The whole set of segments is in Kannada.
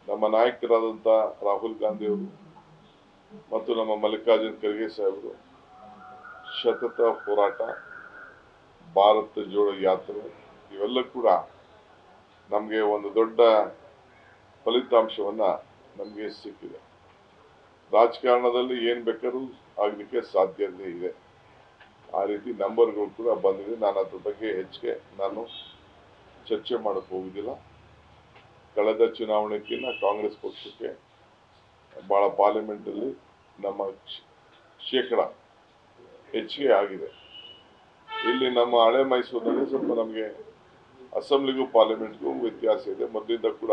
ನಮ್ಮ ನಾಯಕರಾದಂಥ ರಾಹುಲ್ ಗಾಂಧಿ ಅವರು ಮತ್ತು ನಮ್ಮ ಮಲ್ಲಿಕಾರ್ಜುನ್ ಖರ್ಗೆ ಸಾಹೇಬರು ಸತತ ಹೋರಾಟ, ಭಾರತ ಜೋಡೋ ಯಾತ್ರೆ ಇವೆಲ್ಲ ಕೂಡ ನಮಗೆ ಒಂದು ದೊಡ್ಡ ಫಲಿತಾಂಶವನ್ನ ನಮಗೆ ಸಿಕ್ಕಿದೆ. ರಾಜಕಾರಣದಲ್ಲಿ ಏನ್ ಬೇಕಾದ್ರೂ ಆಗ್ಲಿಕ್ಕೆ ಸಾಧ್ಯತೆ ಇದೆ. ಆ ರೀತಿ ನಂಬರ್ಗಳು ಕೂಡ ಬಂದಿದೆ. ನಾನು ಅದ್ರ ಬಗ್ಗೆ ಹೆಚ್ಚಿಗೆ ಚರ್ಚೆ ಮಾಡಕ್ ಹೋಗುದಿಲ್ಲ. ಕಳೆದ ಚುನಾವಣೆಗಿಂತ ಕಾಂಗ್ರೆಸ್ ಪಕ್ಷಕ್ಕೆ ಬಹಳ ಪಾರ್ಲಿಮೆಂಟ್ ಅಲ್ಲಿ ನಮ್ಮ ಶೇಕಡ ಹೆಚ್ಚಿಗೆ ಆಗಿದೆ. ಇಲ್ಲಿ ನಮ್ಮ ಹಳೆ ಮೈಸೂರಿನಲ್ಲಿ ಸ್ವಲ್ಪ ನಮಗೆ ಅಸೆಂಬ್ಲಿಗೂ ಪಾರ್ಲಿಮೆಂಟ್ಗೂ ವ್ಯತ್ಯಾಸ ಇದೆ. ಮೊದಲಿಂದ ಕೂಡ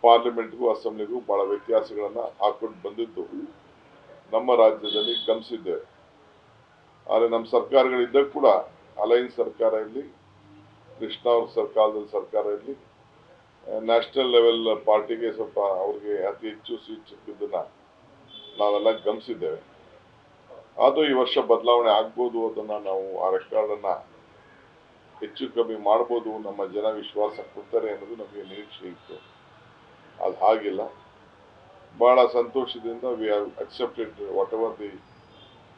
ಪಾರ್ಲಿಮೆಂಟ್ಗೂ ಅಸೆಂಬ್ಲಿಗೂ ಬಹಳ ವ್ಯತ್ಯಾಸಗಳನ್ನ ಹಾಕೊಂಡು ಬಂದಿದ್ದು ನಮ್ಮ ರಾಜ್ಯದಲ್ಲಿ ಗಮನಿಸಿದ್ದೇವೆ. ಆದರೆ ನಮ್ಮ ಸರ್ಕಾರಗಳಿದ್ದ ಕೂಡ ಅಲೈನ್ಸ್ ಸರ್ಕಾರ ಇರಲಿ, ಕೃಷ್ಣ ಅವ್ರ ಸರ್ಕಾರ ಇರಲಿ, ನ್ಯಾಷನಲ್ ಲೆವೆಲ್ ಪಾರ್ಟಿಗೆ ಸ್ವಲ್ಪ ಅವ್ರಿಗೆ ಅತಿ ಹೆಚ್ಚು ಸೀಟ್ ಸಿಕ್ಕಿದ್ದನ್ನ ನಾವೆಲ್ಲ ಗಮನಿಸಿದ್ದೇವೆ. ಅದು ಈ ವರ್ಷ ಬದಲಾವಣೆ ಆಗ್ಬೋದು, ಅದನ್ನ ನಾವು ಆ ರೆಕಾರ್ಡ್ ಅನ್ನ ಹೆಚ್ಚು ಕಮ್ಮಿ ಮಾಡ್ಬೋದು, ನಮ್ಮ ಜನ ವಿಶ್ವಾಸ ಕೊಡ್ತಾರೆ ಅನ್ನೋದು ನಮಗೆ ನಿರೀಕ್ಷೆ ಇತ್ತು. ಅದು ಹಾಗಿಲ್ಲ. ಬಹಳ ಸಂತೋಷದಿಂದ we have accepted what ever the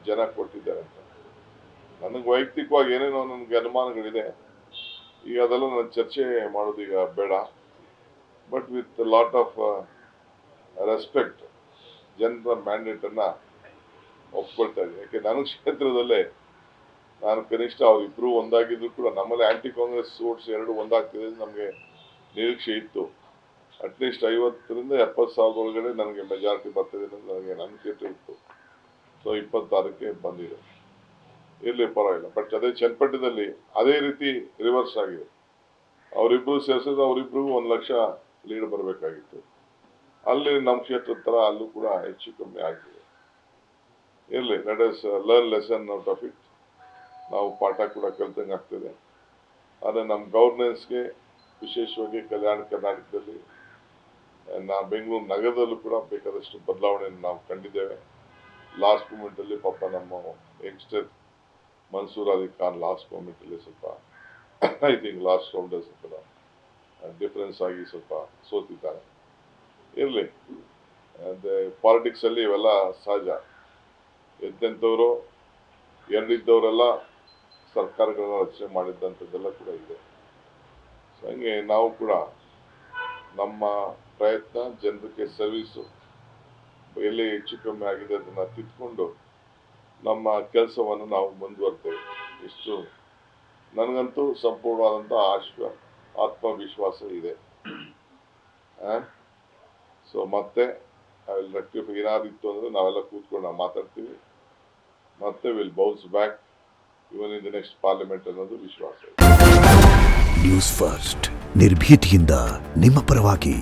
ಜನ ಕೊಟ್ಟಿದ್ದಾರೆ ಅಂತ. ನನಗೆ ವೈಯಕ್ತಿಕವಾಗಿ ಏನೇನೋ ನನಗೆ ಅನುಮಾನಗಳಿದೆ. ಈಗ ಅದೆಲ್ಲ ನಾನು ಚರ್ಚೆ ಮಾಡೋದು ಈಗ ಬೇಡ. But with lot of respect ಜನರ ಮ್ಯಾಂಡೇಟ್ ಅನ್ನ ಒಪ್ಕೊಳ್ತಾ ಇದ್ದೀನಿ. ಯಾಕೆ ನನ್ನ ಕ್ಷೇತ್ರದಲ್ಲೇ ನಾನು ಕನಿಷ್ಠ ಅವರಿಬ್ರು ಒಂದಾಗಿದ್ರು ಕೂಡ ನಮ್ಮಲ್ಲಿ ಆಂಟಿ ಕಾಂಗ್ರೆಸ್ ವೋಟ್ಸ್ ಎರಡು ಒಂದಾಗ್ತಿದೆ ನಮಗೆ ನಿರೀಕ್ಷೆ ಇತ್ತು. ಅಟ್ಲೀಸ್ಟ್ 50,000 to 70,000 ಒಳಗಡೆ ನನಗೆ ಮೆಜಾರಿಟಿ ಬರ್ತದೆ ಅನ್ನೋದು ನನಗೆ ನಂಬಿಕೆ ಇತ್ತು. ಸೊ 26ಕ್ಕೆ ಬಂದಿದೆ. ಇರ್ಲಿ, ಪರವಾಗಿಲ್ಲ. ಬಟ್ ಅದೇ ಚನ್ನಪಟ್ಟಣದಲ್ಲಿ ಅದೇ ರೀತಿ ರಿವರ್ಸ್ ಆಗಿದೆ. ಅವರಿಬ್ರು ಸೇರಿಸಿದ್ರೆ ಅವರಿಬ್ರಿಗೂ 1 ಲಕ್ಷ ಲೀಡ್ ಬರಬೇಕಾಗಿತ್ತು. ಅಲ್ಲಿ ನಮ್ಮ ಕ್ಷೇತ್ರದ ತರ ಅಲ್ಲೂ ಕೂಡ ಹೆಚ್ಚು ಕಮ್ಮಿ ಆಗಿದೆ. ಇರ್ಲಿ, let us learn lesson out of it. ನಾವು ಪಾಠ ಕೂಡ ಕಲ್ತಂಗೆ ಆಗ್ತದೆ. ಆದರೆ ನಮ್ಮ ಗವರ್ನೆನ್ಸ್ಗೆ ವಿಶೇಷವಾಗಿ ಕಲ್ಯಾಣ ಕರ್ನಾಟಕದಲ್ಲಿ ಬೆಂಗಳೂರು ನಗರದಲ್ಲೂ ಕೂಡ ಬೇಕಾದಷ್ಟು ಬದಲಾವಣೆಯನ್ನು ನಾವು ಕಂಡಿದ್ದೇವೆ. ಲಾಸ್ಟ್ ಮೂಮೆಂಟ್ ಅಲ್ಲಿ ಪಾಪ ನಮ್ಮ youngster Mansoor Ali Khan last moment ಅಲ್ಲಿ ಸ್ವಲ್ಪ ಐ ಥಿಂಕ್ ಲಾಸ್ಟ್ ರೌಂಡ್ ಸ್ವಲ್ಪ ಡಿಫರೆನ್ಸ್ ಆಗಿ ಸ್ವಲ್ಪ ಸೋತಿದ್ದಾರೆ. ಇರಲಿ, ಪಾಲಿಟಿಕ್ಸ್ ಅಲ್ಲಿ ಇವೆಲ್ಲ ಸಹಜ. ಎಂತೆಂಥವ್ರು ಎರಡಿದ್ದವರೆಲ್ಲ ಸರ್ಕಾರಗಳನ್ನ ರಚನೆ ಮಾಡಿದ್ದಂಥದ್ದೆಲ್ಲ ಕೂಡ ಇದೆ. ಸೊ ಹಂಗೆ ನಾವು ಕೂಡ ನಮ್ಮ ಪ್ರಯತ್ನ ಜನರಿಗೆ ಸರ್ವಿಸು ಎಲ್ಲಿ ಹೆಚ್ಚು ಕಮ್ಮಿ ಆಗಿದೆ ಅದನ್ನ ತಿದ್ಕೊಂಡು ನಮ್ಮ ಕೆಲಸವನ್ನು ನಾವು ಮುಂದುವರ್ತೇವೆ. ಇಷ್ಟು ನನಗಂತೂ ಸಂಪೂರ್ಣವಾದಂಥ ಆತ್ಮವಿಶ್ವಾಸ ಇದೆ. ಸೊ ಮತ್ತೆ ರೆಕ್ಟಿಫೈ ಏನಾದಿತ್ತು ಅಂದ್ರೆ ನಾವೆಲ್ಲ ಕೂತ್ಕೊಂಡು ನಾವು ಮಾತಾಡ್ತೀವಿ. ಮತ್ತೆ will bounce back even in the next parliament ಅನ್ನೋದು ವಿಶ್ವಾಸ ಇದೆ. ನ್ಯೂಸ್ ಫಸ್ಟ್, ನಿರ್ಭೀತಿಯಿಂದ ನಿಮ್ಮ ಪರವಾಗಿ.